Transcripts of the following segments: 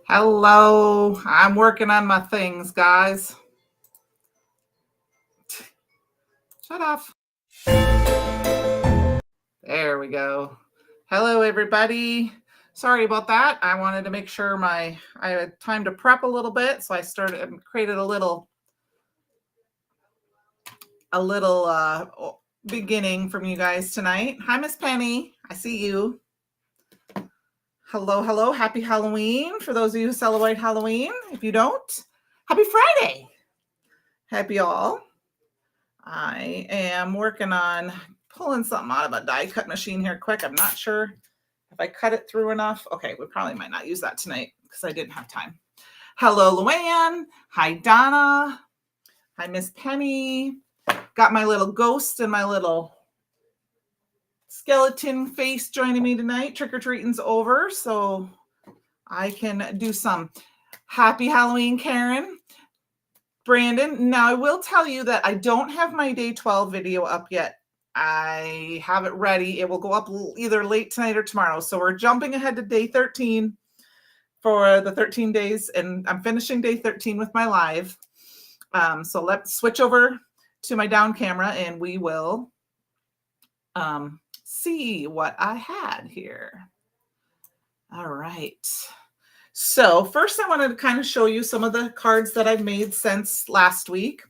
Hello. I'm working on my things, guys. Shut off. There we go. Hello, everybody. Sorry about that. I wanted to make sure I had time to prep a little bit, so I started and created a little beginning from you guys tonight. Hi, Miss Penny. I see you. Hello, hello. Happy Halloween for those of you who celebrate Halloween. If you don't, happy Friday. Happy all. I am working on pulling something out of a die cut machine here quick. I'm not sure if I cut it through enough. Okay, we probably might not use that tonight because I didn't have time. Hello, Luann. Hi, Donna. Hi, Miss Penny. Got my little ghost and my little skeleton face joining me tonight. Trick-or-treating's over, so I can do some happy Halloween, Karen. Brandon, now I will tell you that I don't have my day 12 video up yet. I have it ready. It will go up either late tonight or tomorrow. So we're jumping ahead to day 13 for the 13 days, and I'm finishing day 13 with my live. So let's switch over to my down camera and we will see what I had here. All right. So first I wanted to kind of show you some of the cards that I've made since last week.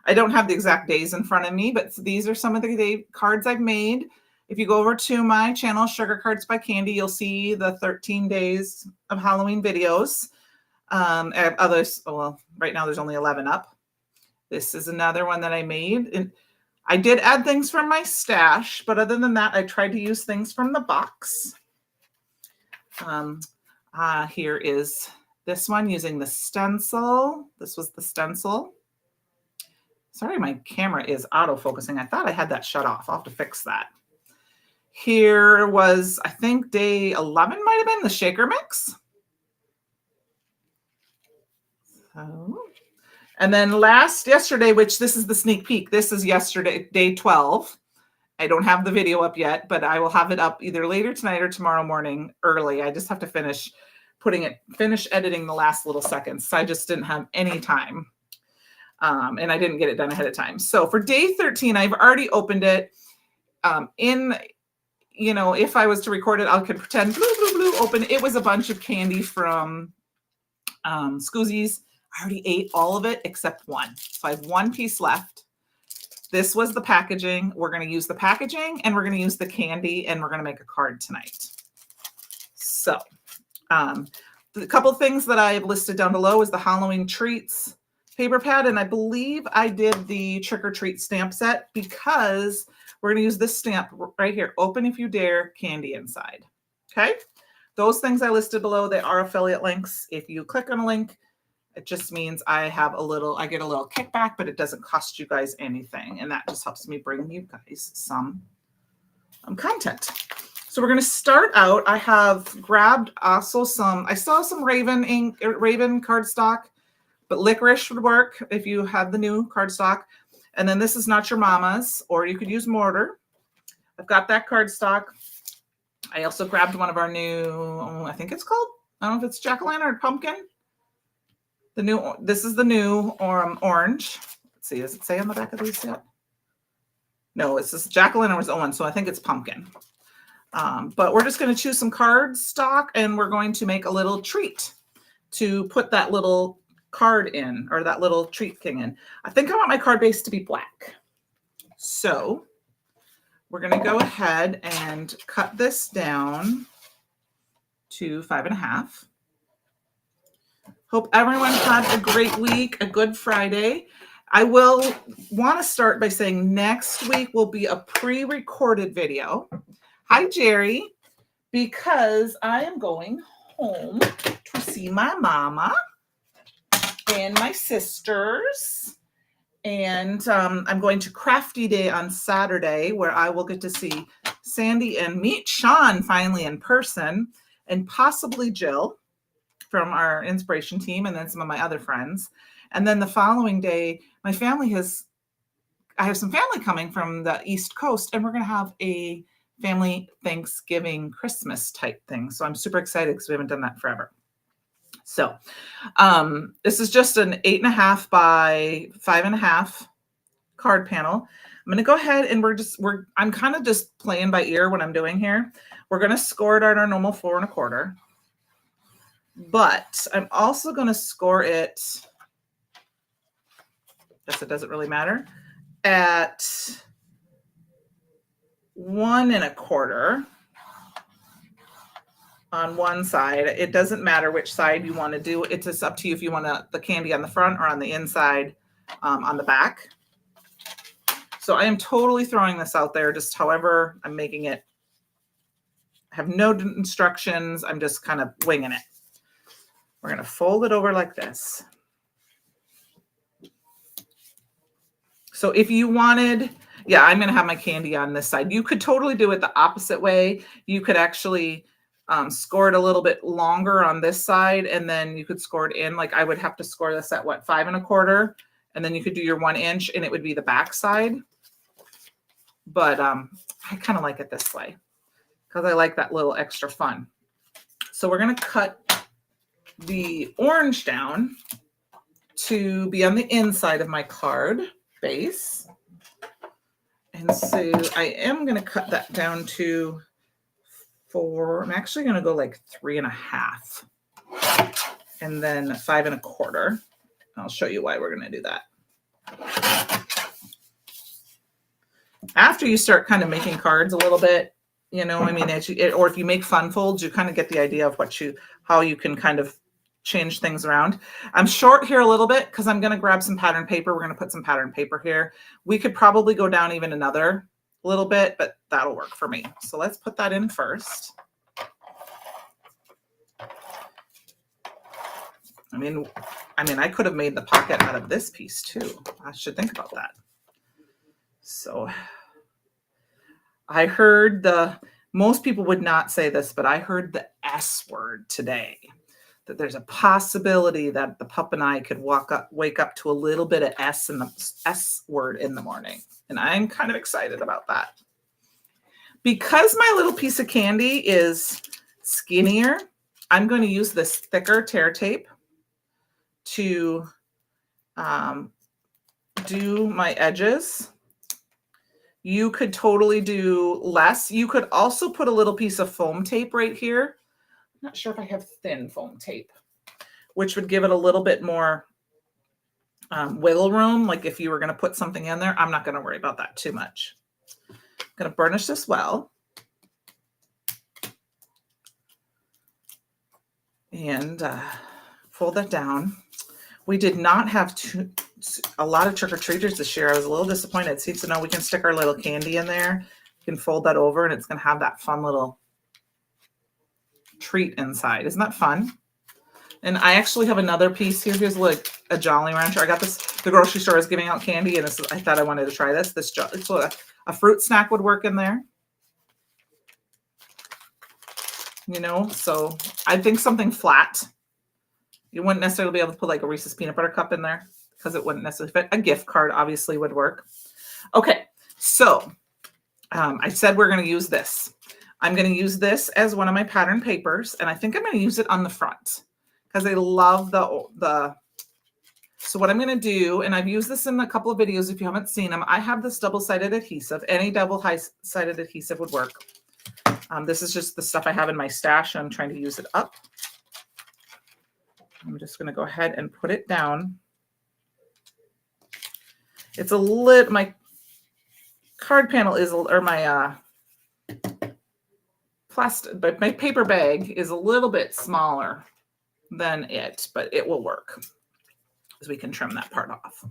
I don't have the exact days in front of me, but these are some of the cards I've made. If you go over to my channel, Sugar Cards by Candy, you'll see the 13 days of Halloween videos. Others, well, right now there's only 11 up. This is another one that I made. And I did add things from my stash, but other than that, I tried to use things from the box. Here is this one using the stencil. This was the stencil. Sorry, my camera is autofocusing. I thought I had that shut off. I'll have to fix that. Here was, I think, day 11 might have been the shaker mix. So, and then yesterday, which this is the sneak peek. This is yesterday, day 12. I don't have the video up yet, but I will have it up either later tonight or tomorrow morning early. I just have to finish editing the last little seconds. So I just didn't have any time. And I didn't get it done ahead of time. So for day 13, I've already opened it. If I was to record it, I could pretend open. It was a bunch of candy from Scoozies. I already ate all of it except one. So I have one piece left. This was the packaging. We're going to use the packaging and we're going to use the candy and we're going to make a card tonight. So the couple of things that I have listed down below is the Halloween treats paper pad. And I believe I did the trick or treat stamp set because we're going to use this stamp right here. Open if you dare, candy inside. Okay. Those things I listed below, they are affiliate links. If you click on a link, it just means I get a little kickback, but it doesn't cost you guys anything. And that just helps me bring you guys some content. So we're going to start out. I have grabbed also I saw some Raven cardstock, but licorice would work if you have the new cardstock. And then this is Not Your Mama's, or you could use mortar. I've got that cardstock. I also grabbed one of our new, I think it's called, I don't know if it's jack-o'-lantern or pumpkin. This is the new orange. Let's see, does it say on the back of these yet? No, it's this jack-o'-lantern was Owen, so I think it's pumpkin. But we're just going to choose some cardstock and we're going to make a little treat to put that little card in, or that little treat thing in. I think I want my card base to be black. So we're going to go ahead and cut this down to 5.5. Hope everyone had a great week, a good Friday. I will want to start by saying next week will be a pre-recorded video. Hi, Jerry, because I am going home to see my mama and my sisters. And I'm going to Crafty Day on Saturday, where I will get to see Sandy and meet Sean finally in person, and possibly Jill from our inspiration team, and then some of my other friends. And then the following day, I have some family coming from the East Coast, and we're going to have a family Thanksgiving Christmas type thing. So I'm super excited because we haven't done that forever. So this is just an 8.5 by 5.5 card panel. I'm going to go ahead and I'm kind of just playing by ear what I'm doing here. We're going to score it at our normal 4 1/4, but I'm also going to score it, guess it doesn't really matter, at 1 1/4 on one side. It doesn't matter which side you want to do. It's just up to you if you want the candy on the front or on the inside, on the back. So I am totally throwing this out there, just however I'm making it. I have no instructions. I'm just kind of winging it. We're going to fold it over like this. So if you wanted, yeah, I'm going to have my candy on this side. You could totally do it the opposite way. You could actually score it a little bit longer on this side, and then you could score it in. Like I would have to score this at what, 5 1/4, and then you could do your 1 inch, and it would be the back side. But I kind of like it this way because I like that little extra fun. So we're going to cut the orange down to be on the inside of my card base. And so I am going to cut that down to 4. I'm actually going to go like 3 1/2 and then 5 1/4. I'll show you why we're going to do that. After you start kind of making cards a little bit, you know, I mean, or if you make fun folds, you kind of get the idea of how you can kind of change things around. I'm short here a little bit because I'm going to grab some pattern paper. We're going to put some pattern paper here. We could probably go down even another little bit, but that'll work for me. So let's put that in first. I mean, I could have made the pocket out of this piece too. I should think about that. So I heard most people would not say this, but I heard the S word today, that there's a possibility that the pup and I could wake up to a little bit of S word in the morning. And I'm kind of excited about that. Because my little piece of candy is skinnier, I'm going to use this thicker tear tape to do my edges. You could totally do less. You could also put a little piece of foam tape right here. I'm not sure if I have thin foam tape, which would give it a little bit more wiggle room. Like if you were going to put something in there, I'm not going to worry about that too much. I'm going to burnish this well. And fold that down. We did not have a lot of trick-or-treaters this year. I was a little disappointed. See, so now we can stick our little candy in there. We can fold that over, and it's going to have that fun little treat inside. Isn't that fun? And I actually have another piece here. Here's like a Jolly Rancher. I got this. The grocery store is giving out candy, and I thought I wanted to try this. It's a fruit snack would work in there. You know, so I think something flat. You wouldn't necessarily be able to put like a Reese's peanut butter cup in there because it wouldn't necessarily fit. A gift card obviously would work. Okay, so I said we're going to use this. I'm going to use this as one of my pattern papers, and I think I'm going to use it on the front because I love the. So what I'm going to do, and I've used this in a couple of videos if you haven't seen them, I have this double-sided adhesive. Any double-sided adhesive would work. This is just the stuff I have in my stash. I'm trying to use it up. I'm just going to go ahead and put it down. It's my card panel is, or my plastic, but my paper bag is a little bit smaller than it, but it will work because we can trim that part off.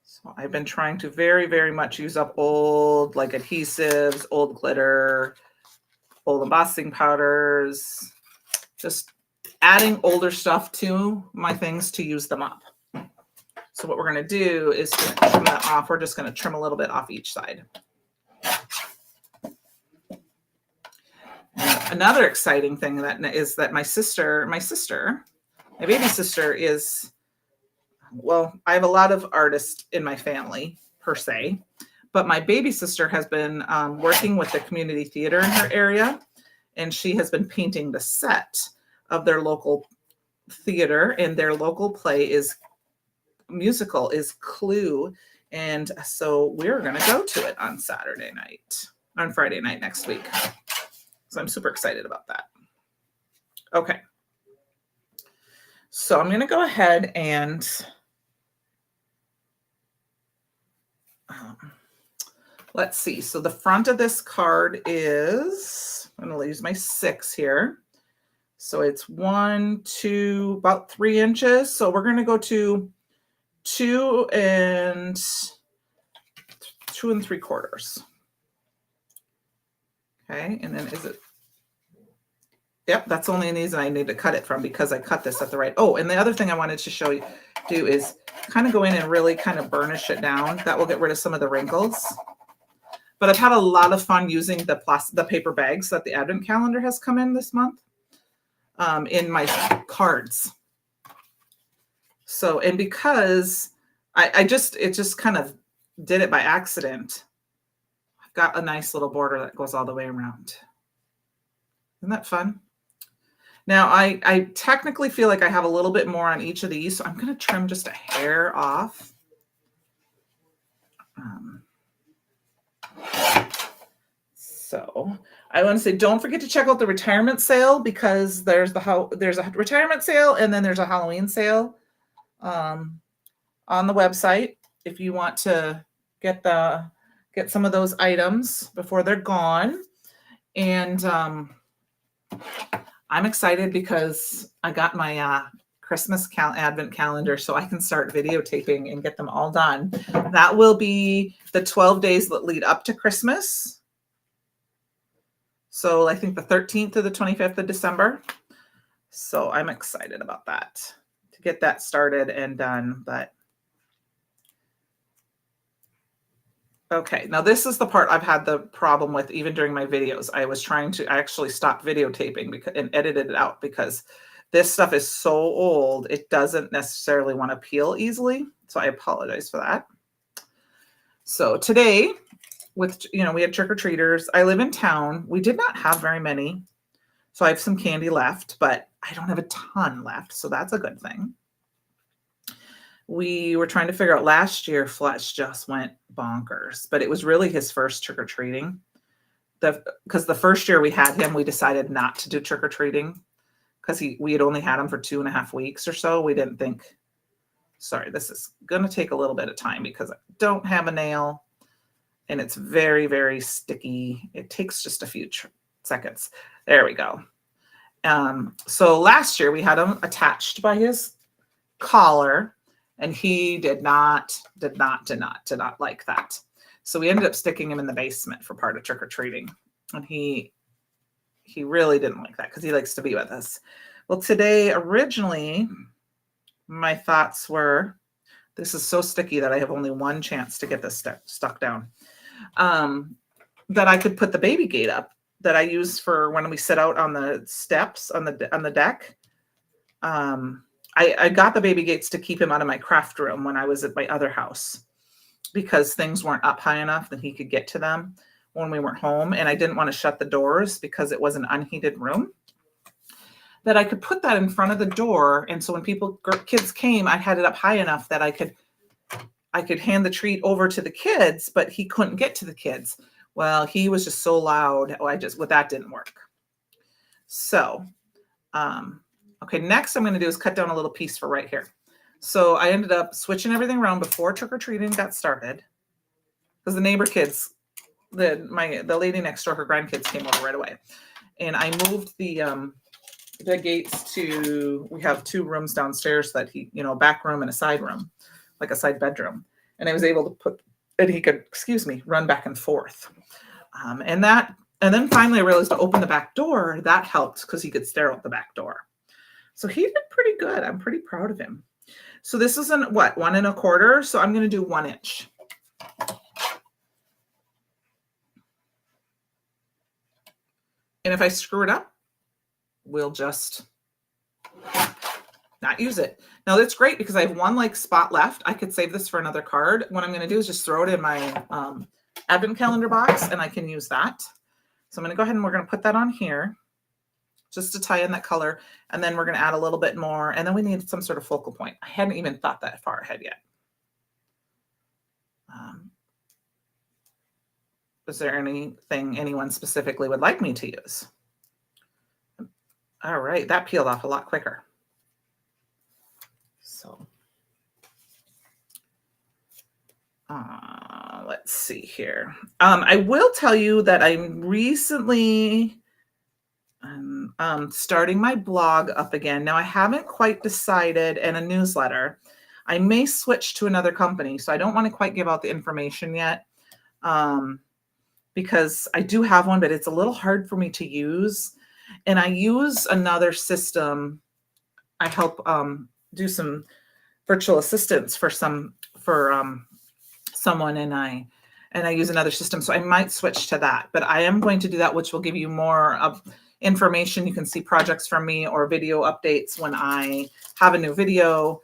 So I've been trying to very, very much use up old like adhesives, old glitter, old embossing powders, just adding older stuff to my things to use them up. So what we're going to do is trim that off. We're just going to trim a little bit off each side. And another exciting thing is that my baby sister is, well, I have a lot of artists in my family per se, but my baby sister has been working with the community theater in her area, and she has been painting the set of their local theater, and their local play is musical is Clue. And so we're going to go to it on Friday night next week. So I'm super excited about that. Okay. So I'm going to go ahead and let's see. So the front of this card is, I'm going to use my 6 here. So it's 1, 2, about 3 inches. So we're going to go to 2 and 3/4. Okay. And then is it? Yep, that's only an easy I need to cut it from because I cut this at the right. Oh, and the other thing I wanted to show you do is kind of go in and really kind of burnish it down. That will get rid of some of the wrinkles. But I've had a lot of fun using the paper bags that the advent calendar has come in this month in my cards. So, and because it just kind of did it by accident. I've got a nice little border that goes all the way around. Isn't that fun? Now, I technically feel like I have a little bit more on each of these, so I'm going to trim just a hair off. So I want to say, don't forget to check out the retirement sale because there's a retirement sale and then there's a Halloween sale on the website if you want to get some of those items before they're gone. And I'm excited because I got my Christmas advent calendar so I can start videotaping and get them all done. That will be the 12 days that lead up to Christmas. So I think the 13th to the 25th of December. So I'm excited about that, to get that started and done. But okay, now this is the part I've had the problem with even during my videos. I actually stopped videotaping and edited it out because this stuff is so old, it doesn't necessarily want to peel easily. So I apologize for that. So today, we had trick-or-treaters. I live in town. We did not have very many. So I have some candy left, but I don't have a ton left. So that's a good thing. We were trying to figure out last year, Fletch just went bonkers, but it was really his first trick-or-treating. Because the first year we had him, we decided not to do trick-or-treating because we had only had him for 2.5 weeks or so. We didn't think, sorry, this is going to take a little bit of time because I don't have a nail and it's very, very sticky. It takes just a few seconds. There we go. So last year we had him attached by his collar and he did not like that. So we ended up sticking him in the basement for part of trick-or-treating. And he really didn't like that because he likes to be with us. Well, today, originally, my thoughts were, this is so sticky that I have only one chance to get this stuck down, that I could put the baby gate up that I use for when we sit out on the steps on the deck. I got the baby gates to keep him out of my craft room when I was at my other house because things weren't up high enough that he could get to them when we weren't home. And I didn't want to shut the doors because it was an unheated room. That I could put that in front of the door. And so when kids came, I had it up high enough that I could hand the treat over to the kids, but he couldn't get to the kids. Well, he was just so loud. That didn't work. So, okay, next I'm going to do is cut down a little piece for right here. So I ended up switching everything around before trick-or-treating got started because the neighbor kids, the lady next door, her grandkids came over right away. And I moved the gates to, we have 2 rooms downstairs that a back room and a side room, like a side bedroom. And I was able to he could, run back and forth. And then finally I realized to open the back door, that helped because he could stare out the back door. So he did pretty good. I'm pretty proud of him. So this is 1 1/4. So I'm going to do 1 inch. And if I screw it up, we'll just not use it. Now that's great because I have 1 spot left. I could save this for another card. What I'm going to do is just throw it in my advent calendar box and I can use that. So I'm going to go ahead and we're going to put that on here. just to tie in that color. And then we're going to add a little bit more. And then we need some sort of focal point. I hadn't even thought that far ahead yet. Is there anything anyone specifically would like me to use? All right, that peeled off a lot quicker. So let's see here. I will tell you that I'm recently starting my blog up again. Now I haven't quite decided, and a newsletter. I may switch to another company, so I don't want to quite give out the information yet. Because I do have one, but it's a little hard for me to use. And I use another system. I help do some virtual assistants for someone, and I use another system. So I might switch to that, but I am going to do that, which will give you more of information. You can see projects from me or video updates when I have a new video.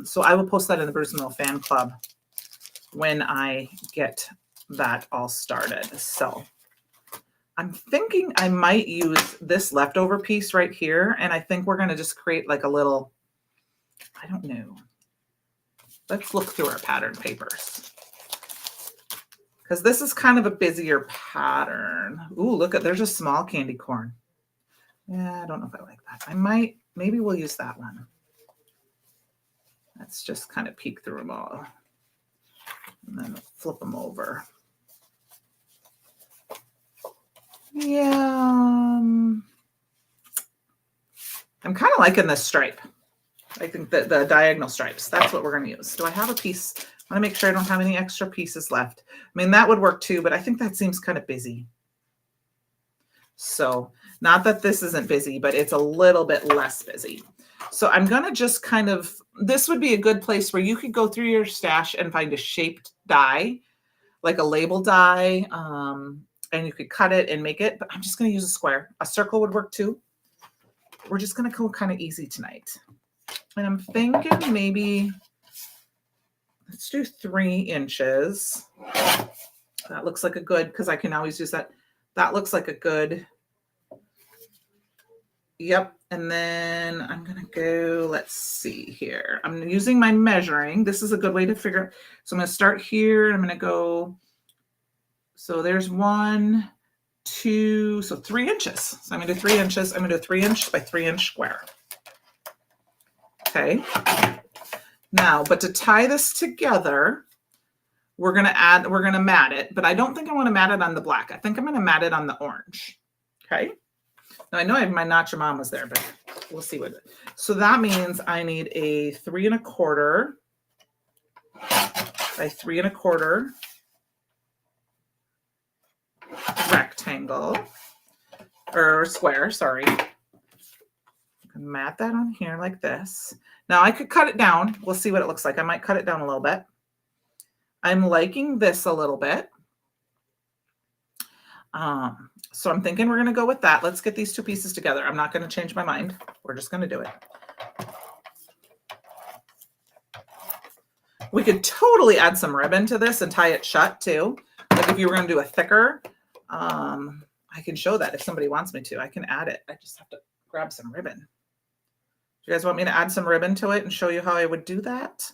So I will post that in the Brutus Monroe fan club when I get that all started. So I'm thinking I might use this leftover piece right here. And I think we're going to just create like a little, I don't know. Let's look through our pattern papers, because this is kind of a busier pattern. Ooh, look there's a small candy corn. Yeah, I don't know if I like that. Maybe we'll use that one. Let's just kind of peek through them all and then flip them over. Yeah, I'm kind of liking this stripe. I think that the diagonal stripes, that's what we're going to use. Do I have a piece? I want to make sure I don't have any extra pieces left. I mean, that would work too, but I think that seems kind of busy. So not that this isn't busy, but it's a little bit less busy. So I'm going to just kind of, this would be a good place where you could go through your stash and find a shaped die, like a label die, and you could cut it and make it, but I'm just going to use a square. A circle would work too. We're just going to go kind of easy tonight. And I'm thinking maybe, let's do 3 inches. That looks like a good, because I can always use that. That looks like a good, yep. And then I'm going to go, let's see here. I'm using my measuring. This is a good way to figure. So I'm going to start here. I'm going to go, so there's 1, 2, so 3 inches. So I'm going to do 3 inches. I'm going to do a 3-inch by 3-inch square. Okay. Now, but to tie this together, we're going to mat it, but I don't think I want to mat it on the black. I think I'm going to mat it on the orange. Okay. Now I know I have my Not Your Mama's there, but we'll see what. So that means I need a 3 1/4 by 3 1/4 rectangle or square. Sorry. Mat that on here like this. Now I could cut it down. We'll see what it looks like. I might cut it down a little bit. I'm liking this a little bit. So I'm thinking we're going to go with that. Let's get these 2 pieces together. I'm not going to change my mind. We're just going to do it. We could totally add some ribbon to this and tie it shut too. Like if you were going to do a thicker, I can show that if somebody wants me to. I can add it. I just have to grab some ribbon. Do you guys want me to add some ribbon to it and show you how I would do that?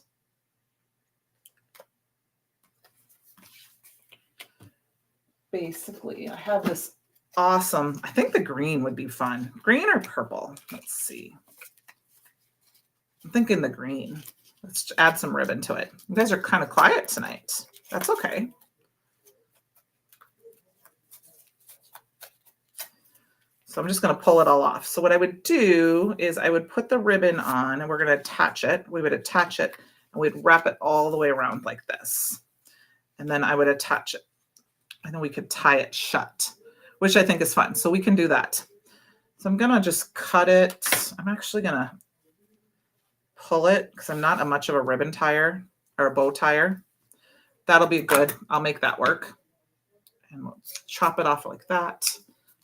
Basically, I have this awesome, I think the green would be fun. Green or purple? Let's see. I'm thinking the green. Let's add some ribbon to it. You guys are kind of quiet tonight. That's okay. So I'm just going to pull it all off. So what I would do is I would put the ribbon on and we're going to attach it. We would attach it and we'd wrap it all the way around like this. And then I would attach it. And then we could tie it shut, which I think is fun. So we can do that. So I'm going to just cut it. I'm actually going to pull it because I'm not much of a ribbon tire or a bow tire. That'll be good. I'll make that work. And we'll chop it off like that.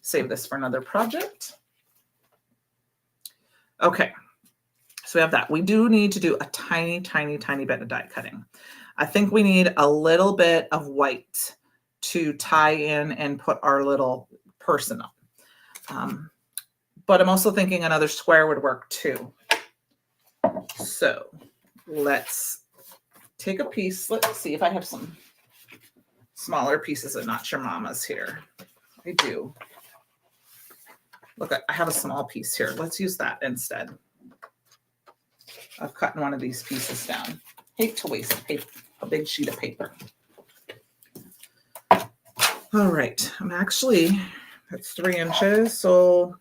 Save this for another project. Okay. So we have that. We do need to do a tiny, tiny, tiny bit of die cutting. I think we need a little bit of white to tie in and put our little person up. but I'm also thinking another square would work too. So let's take a piece. Let's see if I have some smaller pieces of Not Your Mama's here. I do. Look, I have a small piece here. Let's use that instead of cutting one of these pieces down. Hate to waste a big sheet of paper. All right, that's 3 inches. So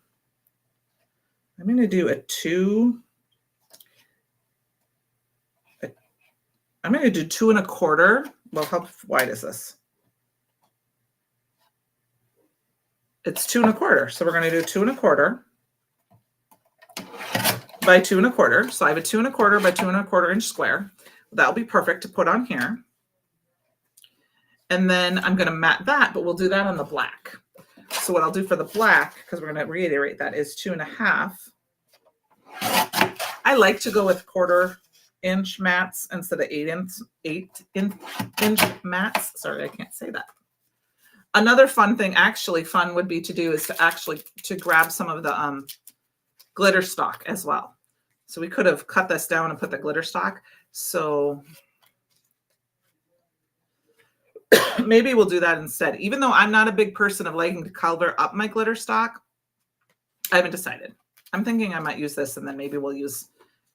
I'm going to do I'm going to do 2 1/4. Well, how wide is this? It's 2 1/4. So we're going to do 2 1/4 by 2 1/4. So I have a 2 1/4 by 2 1/4 inch square. That'll be perfect to put on here. And then I'm going to mat that, but we'll do that on the black. So what I'll do for the black, because we're going to reiterate that, is 2 1/2. I like to go with 1/4 inch mats instead of 8 inch mats. Sorry, I can't say that. Another fun thing, would be to do is to grab some of the glitter stock as well. So we could have cut this down and put the glitter stock. So maybe we'll do that instead. Even though I'm not a big person of liking to color up my glitter stock, I haven't decided. I'm thinking I might use this and then maybe we'll use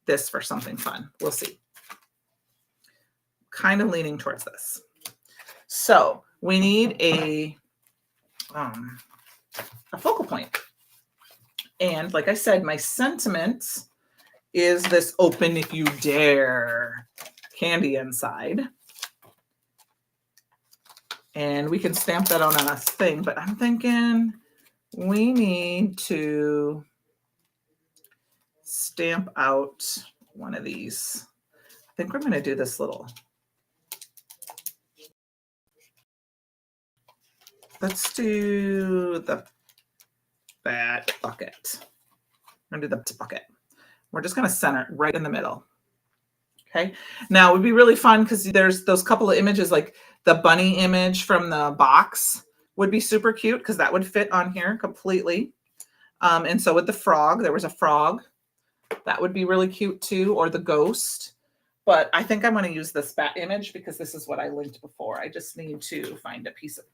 this for something fun. We'll see. Kind of leaning towards this. So we need a focal point. And like I said, my sentiment is this open if you dare candy inside. And we can stamp that on a thing, but I'm thinking we need to stamp out one of these. I think we're going to do this little. Let's do that bucket. I'm going to do the bucket. We're just going to center it right in the middle. Okay. Now it would be really fun because there's those couple of images, like the bunny image from the box would be super cute because that would fit on here completely. And so with the frog, there was a frog. That would be really cute too, or the ghost. But I think I'm going to use this bat image because this is what I linked before. I just need to find a piece of,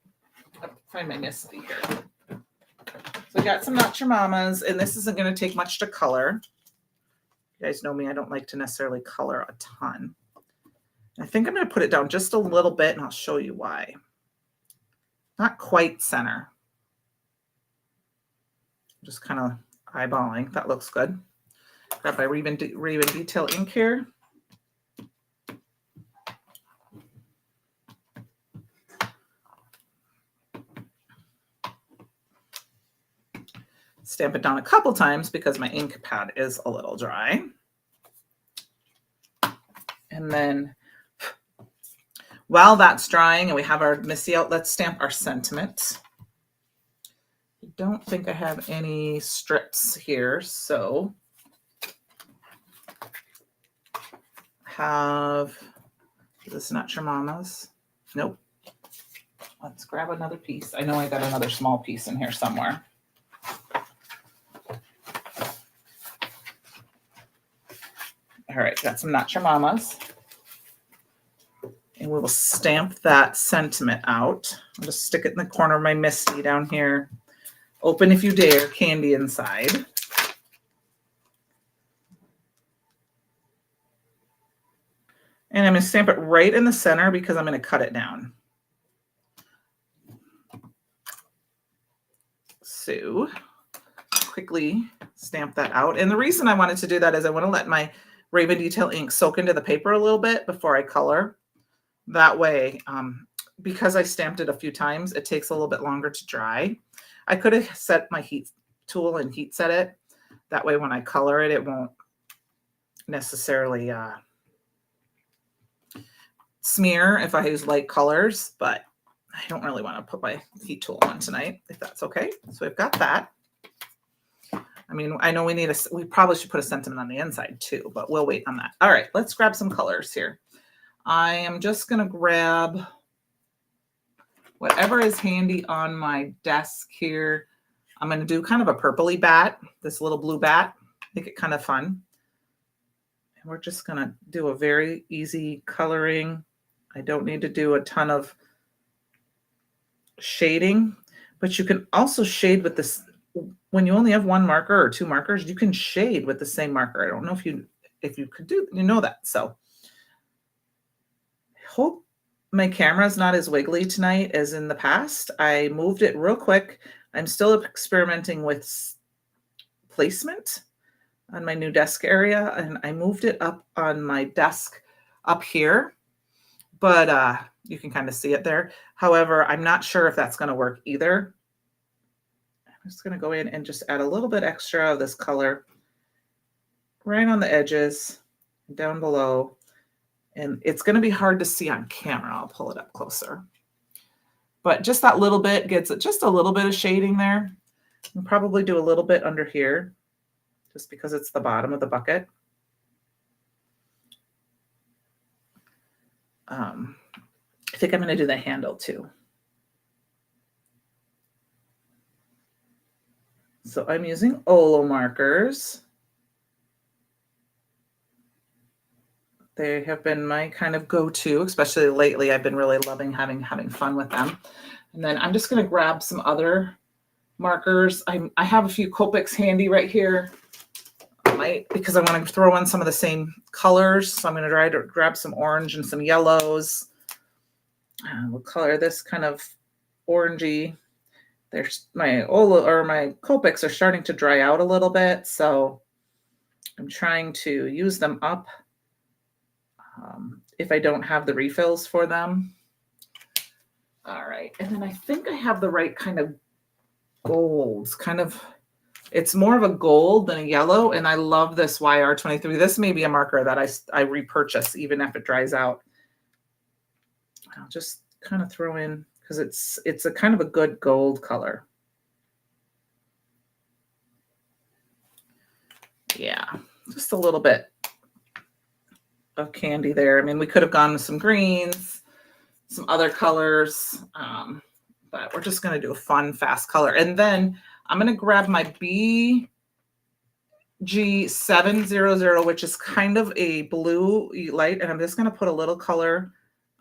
find my Misty here. So we got some Not Your Mama's, and this isn't going to take much to color. You guys know me, I don't like to necessarily color a ton. I think I'm going to put it down just a little bit, and I'll show you why. Not quite center. Just kind of eyeballing. That looks good. Grab my Raven Detail ink here. Stamp it down a couple times because my ink pad is a little dry. And then while that's drying and we have our Missy out, let's stamp our sentiment. I don't think I have any strips here, so is this Not Your Mama's? Nope. Let's grab another piece. I know I got another small piece in here somewhere. All right, got some Not Your Mama's. And we will stamp that sentiment out. I'll just stick it in the corner of my Misty down here. Open if you dare, candy inside. And I'm going to stamp it right in the center because I'm going to cut it down. So quickly stamp that out. And the reason I wanted to do that is I want to let my Raven Detail ink soak into the paper a little bit before I color. That way, because I stamped it a few times, it takes a little bit longer to dry. I could have set my heat tool and heat set it. That way when I color it, it won't necessarily smear if I use light colors, but I don't really want to put my heat tool on tonight, if that's okay. So we've got that. I mean, I know we probably should put a sentiment on the inside too, but we'll wait on that. All right, let's grab some colors here. I am just going to grab whatever is handy on my desk here. I'm going to do kind of a purpley bat, this little blue bat, make it kind of fun. And we're just going to do a very easy coloring. I don't need to do a ton of shading, but you can also shade with this. When you only have one marker or two markers, you can shade with the same marker. I don't know if you could do, that. So I hope my camera's not as wiggly tonight as in the past. I moved it real quick. I'm still experimenting with placement on my new desk area, and I moved it up on my desk up here, but you can kind of see it there. However, I'm not sure if that's going to work either. I'm just going to go in and just add a little bit extra of this color right on the edges, down below. And it's going to be hard to see on camera. I'll pull it up closer. But just that little bit gets just a little bit of shading there. I'll probably do a little bit under here, just because it's the bottom of the bucket. I think I'm going to do the handle too. So I'm using Olo markers. They have been my kind of go-to, especially lately. I've been really loving having fun with them. And then I'm just going to grab some other markers. I have a few Copics handy right here, because I want to throw in some of the same colors. So I'm going to try to grab some orange and some yellows. We'll color this kind of orangey. There's my Copics are starting to dry out a little bit, so I'm trying to use them up if I don't have the refills for them. All right, and then I think I have the right kind of golds. It's more of a gold than a yellow, and I love this YR23. This may be a marker that I repurchase even if it dries out. I'll just kind of throw in, because it's a kind of a good gold color. Yeah, just a little bit of candy there. I mean, we could have gone with some greens, some other colors, but we're just going to do a fun, fast color. And then I'm going to grab my BG700, which is kind of a blue light, and I'm just going to put a little color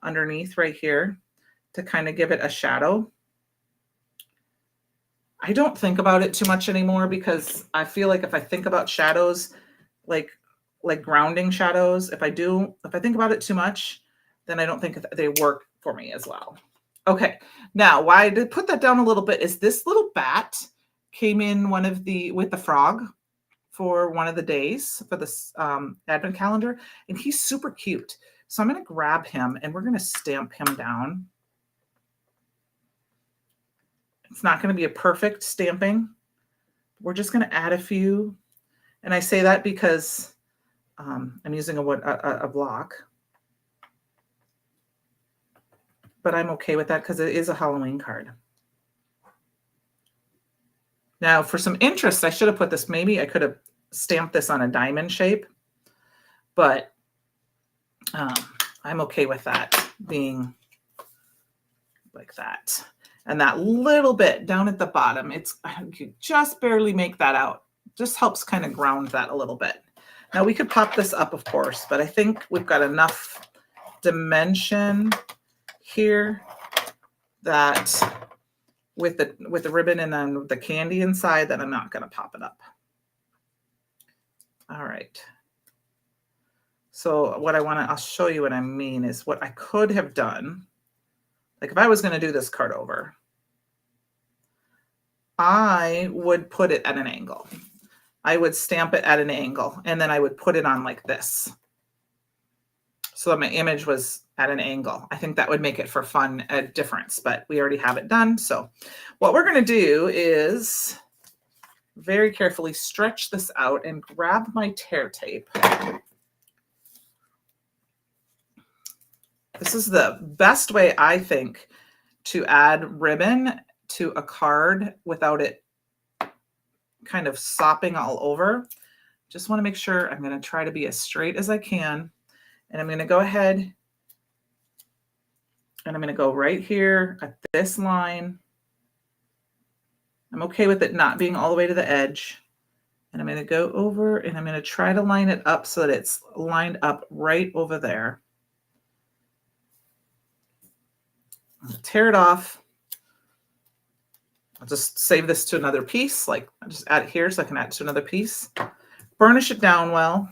underneath right here to kind of give it a shadow. I don't think about it too much anymore, because I feel like if I think about shadows, like grounding shadows, if I think about it too much, then I don't think they work for me as well. Okay, now why I did put that down a little bit is this little bat came in with the frog for one of the days for this advent calendar, and he's super cute. So I'm going to grab him and we're going to stamp him down. It's not going to be a perfect stamping. We're just going to add a few. And I say that because I'm using a block. But I'm okay with that because it is a Halloween card. Now, for some interest, I should have put this, maybe I could have stamped this on a diamond shape, but I'm okay with that being like that. And that little bit down at the bottom, you just barely make that out. Just helps kind of ground that a little bit. Now we could pop this up, of course, but I think we've got enough dimension here that with the ribbon and then the candy inside that I'm not going to pop it up. All right. So I'll show you what I mean is what I could have done. Like if I was going to do this card over, I would put it at an angle. I would stamp it at an angle, and then I would put it on like this, so that my image was at an angle. I think that would make it for fun a difference, but we already have it done. So what we're going to do is very carefully stretch this out and grab my tear tape. This is the best way, I think, to add ribbon to a card without it kind of sopping all over. Just want to make sure I'm going to try to be as straight as I can. And I'm going to go ahead and I'm going to go right here at this line. I'm okay with it not being all the way to the edge. And I'm going to go over and I'm going to try to line it up so that it's lined up right over there. Tear it off. I'll just save this to another piece. Like I'll just add it here so I can add it to another piece. Burnish it down well.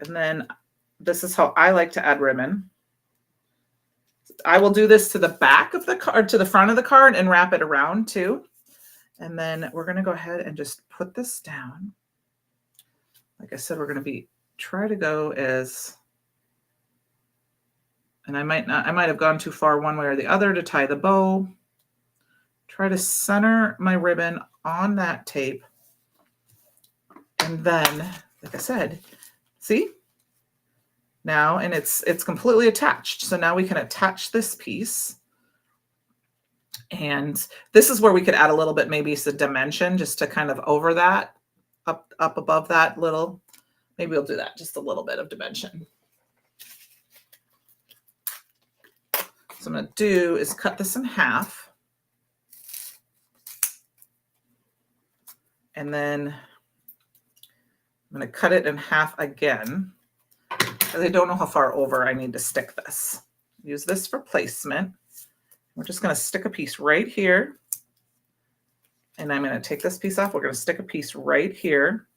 And then this is how I like to add ribbon. I will do this to the back of the card, to the front of the card, and wrap it around too. And then we're going to go ahead and just put this down. Like I said, we're going to try to go as, and I might have gone too far one way or the other to tie the bow. Try to center my ribbon on that tape. And then, like I said, see? Now, and it's completely attached. So now we can attach this piece. And this is where we could add a little bit, maybe some dimension just to kind of over that, up above that little. Maybe we'll do that, just a little bit of dimension. So I'm going to do is cut this in half. And then I'm going to cut it in half again. Because I don't know how far over I need to stick this. Use this for placement. We're just going to stick a piece right here. And I'm going to take this piece off. We're going to stick a piece right here.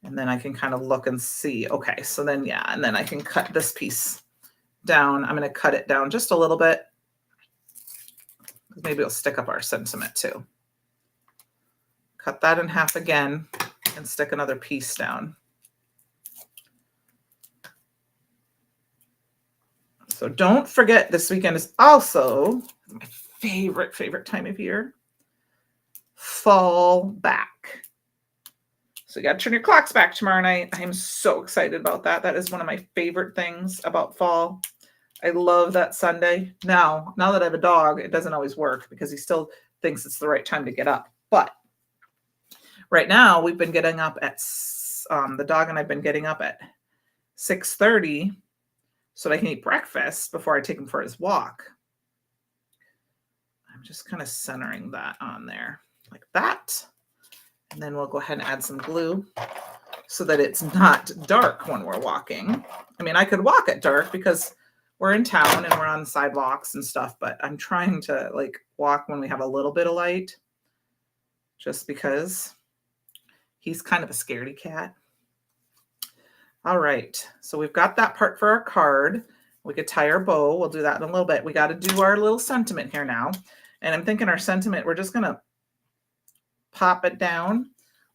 And then I can kind of look and see. Okay, so then, yeah, and then I can cut this piece down. I'm going to cut it down just a little bit. Maybe it'll stick up our sentiment too. Cut that in half again and stick another piece down. So don't forget, this weekend is also my favorite time of year, fall back. So you got to turn your clocks back tomorrow night. I'm so excited about that. That is one of my favorite things about fall. I love that Sunday. Now that I have a dog, it doesn't always work because he still thinks it's the right time to get up. But right now we've been getting up at, the dog and I've been getting up at 6:30 so that I can eat breakfast before I take him for his walk. I'm just kind of centering that on there like that. And then we'll go ahead and add some glue so that it's not dark when we're walking. I mean, I could walk at dark because we're in town and we're on sidewalks and stuff, but I'm trying to like walk when we have a little bit of light just because he's kind of a scaredy cat. All right, so we've got that part for our card. We could tie our bow. We'll do that in a little bit. We got to do our little sentiment here now. And I'm thinking our sentiment, we're just going to pop it down.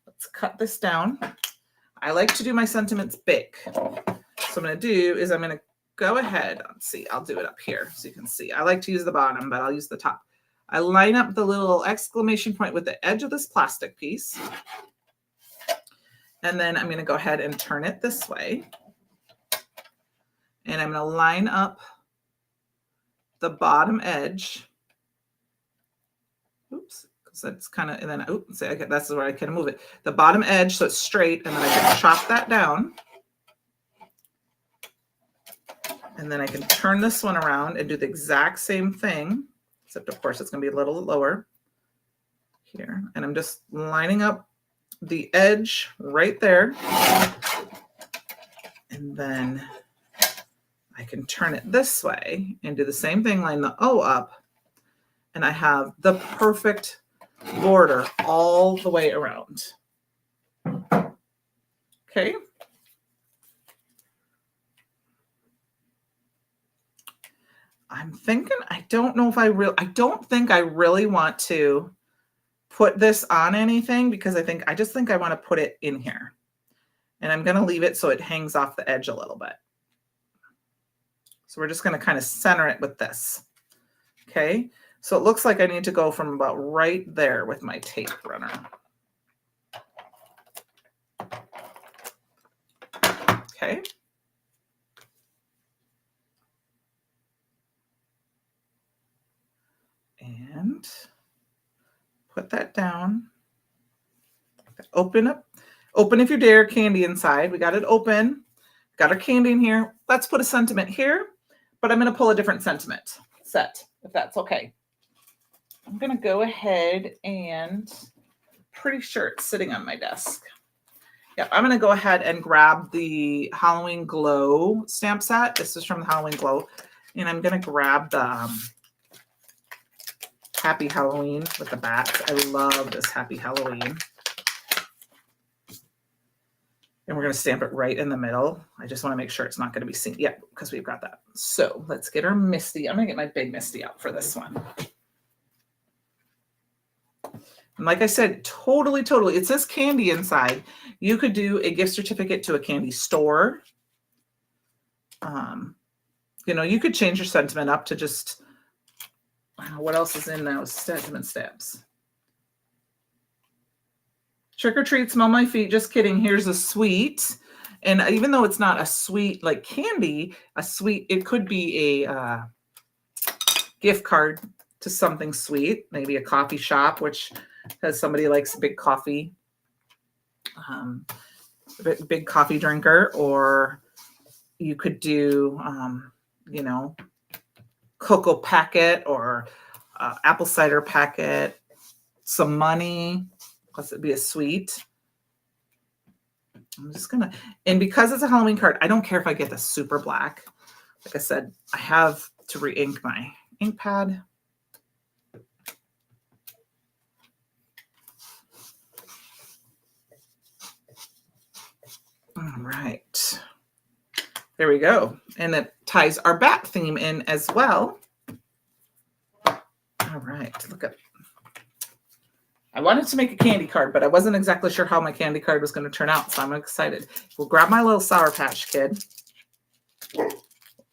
Let's cut this down. I like to do my sentiments big. So what I'm going to do is I'm going to go ahead. Let's see, I'll do it up here so you can see. I like to use the bottom, but I'll use the top. I line up the little exclamation point with the edge of this plastic piece. And then I'm going to go ahead and turn it this way. And I'm going to line up the bottom edge. Oops, because that's kind of, and then, oops, see, that's where I can move it. The bottom edge, so it's straight, and then I can chop that down. And then I can turn this one around and do the exact same thing, except of course it's going to be a little lower here. And I'm just lining up the edge right there. And then I can turn it this way and do the same thing, line the O up, and I have the perfect border all the way around. Okay. I'm thinking, I don't think I really want to put this on anything because I just think I want to put it in here. And I'm going to leave it so it hangs off the edge a little bit. So we're just going to kind of center it with this. Okay. So it looks like I need to go from about right there with my tape runner. Okay. And put that down. Open if you dare, candy inside. We got it open. Got our candy in here. Let's put a sentiment here, but I'm going to pull a different sentiment set, if that's okay. I'm going to go ahead and pretty sure it's sitting on my desk. Yeah, I'm going to go ahead and grab the Halloween Glow stamp set. This is from the Halloween Glow. And I'm going to grab the Happy Halloween with the bats. I love this Happy Halloween. And we're going to stamp it right in the middle. I just want to make sure it's not going to be seen. Yeah, because we've got that. So let's get our Misty. I'm going to get my big Misty out for this one. And like I said, totally. It says candy inside. You could do a gift certificate to a candy store. You know, you could change your sentiment up to just, what else is in those sentiment stamps? Trick or treat, smell my feet. Just kidding. Here's a sweet. And even though it's not a sweet like candy, a sweet, it could be a gift card to something sweet, maybe a coffee shop, which has somebody likes big coffee, big coffee drinker, or you could do, you know, cocoa packet or apple cider packet, some money. Plus it'd be a sweet. I'm just gonna, and because it's a Halloween card, I don't care if I get the super black. Like I said, I have to re-ink my ink pad. All right. There we go. And it ties our bat theme in as well. All right, look at, I wanted to make a candy card, but I wasn't exactly sure how my candy card was going to turn out, so I'm excited. We'll grab my little Sour Patch Kid,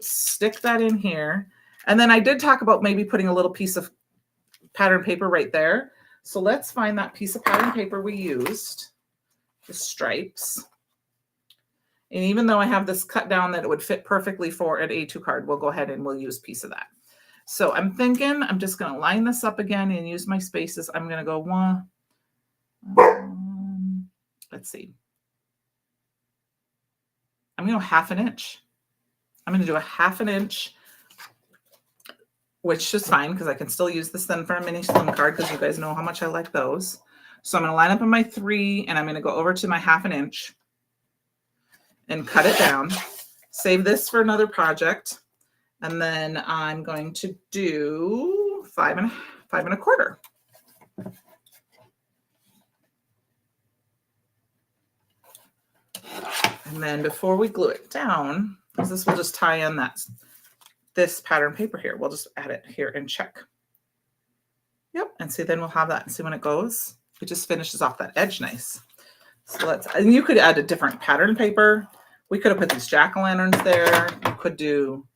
stick that in here, and then I did talk about maybe putting a little piece of pattern paper right there. So let's find that piece of pattern paper we used, the stripes. And even though I have this cut down that it would fit perfectly for an A2 card, we'll go ahead and we'll use a piece of that. So I'm thinking I'm just going to line this up again and use my spaces. I'm going to go one, let's see. I'm going to go 1/2 inch. I'm going to do a 1/2 inch, which is fine because I can still use this then for a mini slim card because you guys know how much I like those. So I'm going to line up on my 3 and I'm going to go over to my 1/2 inch and cut it down. Save this for another project. And then I'm going to do 5 1/4. And then before we glue it down, because this will just tie in this pattern paper here. We'll just add it here and check. Yep, and see, then we'll have that and see when it goes. It just finishes off that edge nice. So and you could add a different pattern paper. We could have put these jack-o'-lanterns there. You could do,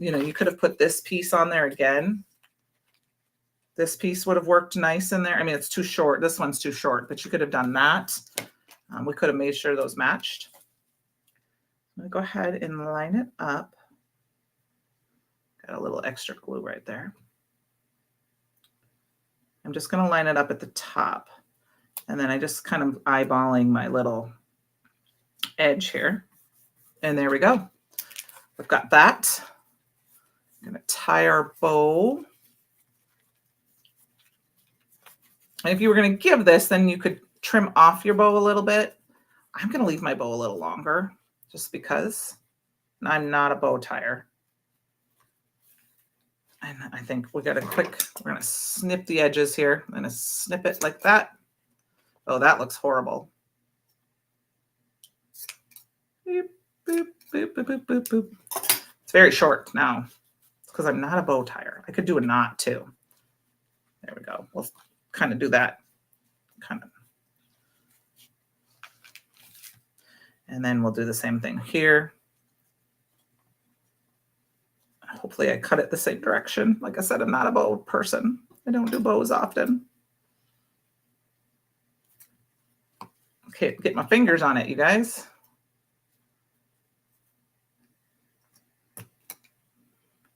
you know, you could have put this piece on there again. This piece would have worked nice in there. I mean, it's too short. This one's too short, but you could have done that. We could have made sure those matched. I'm going to go ahead and line it up. Got a little extra glue right there. I'm just going to line it up at the top. And then I just kind of eyeballing my little edge here. And there we go. We've got that. I'm going to tie our bow. And if you were going to give this, then you could trim off your bow a little bit. I'm going to leave my bow a little longer just because I'm not a bow tire. And I think we got we're going to snip the edges here. I'm going to snip it like that. Oh, that looks horrible. Boop, boop, boop, boop, boop, boop, boop. It's very short now. It's because I'm not a bow tire. I could do a knot too. There we go. We'll kind of do that. Kind of. And then we'll do the same thing here. Hopefully I cut it the same direction. Like I said, I'm not a bow person. I don't do bows often. Okay, get my fingers on it, you guys.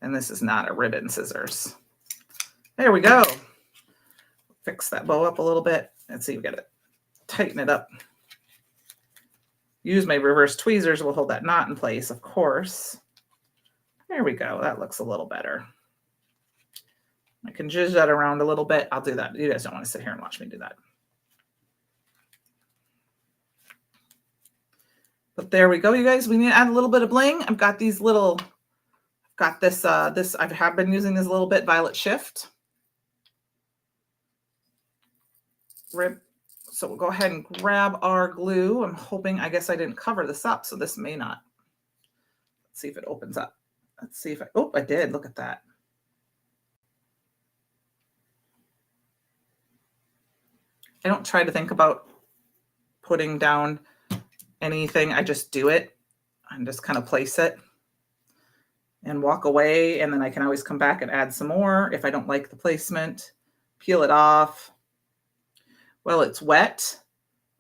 And this is not a ribbon scissors. There we go. Fix that bow up a little bit. Let's see, we got to tighten it up. Use my reverse tweezers. We'll hold that knot in place, of course. There we go. That looks a little better. I can zhuzh that around a little bit. I'll do that. You guys don't want to sit here and watch me do that. But there we go, you guys. We need to add a little bit of bling. I've got these little, I've got this, I have been using this a little bit, Violet Shift. Rib. So we'll go ahead and grab our glue. I'm hoping, I guess I didn't cover this up, so this may not. Let's see if it opens up. Let's see if I did. Look at that. I don't try to think about putting down anything. I just do it and just kind of place it and walk away. And then I can always come back and add some more if I don't like the placement. Peel it off. While it's wet,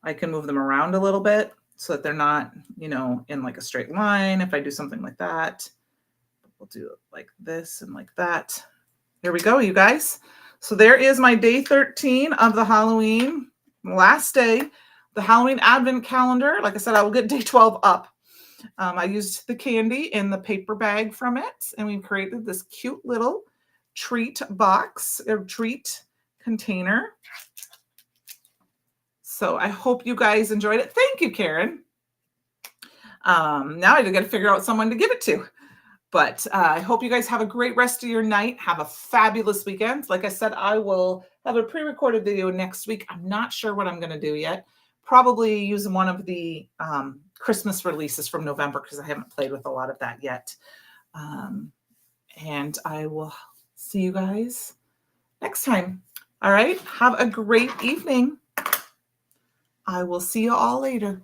I can move them around a little bit so that they're not, you know, in like a straight line. If I do something like that, we'll do it like this and like that. There we go, you guys. So there is my day 13 of the Halloween, last day, the Halloween Advent calendar. Like I said, I will get day 12 up. I used the candy in the paper bag from it, and we created this cute little treat box or treat container. So I hope you guys enjoyed it. Thank you, Karen. Now I got to figure out someone to give it to. But I hope you guys have a great rest of your night. Have a fabulous weekend. Like I said, I will have a pre-recorded video next week. I'm not sure what I'm going to do yet. Probably use one of the Christmas releases from November because I haven't played with a lot of that yet. And I will see you guys next time. All right. Have a great evening. I will see you all later.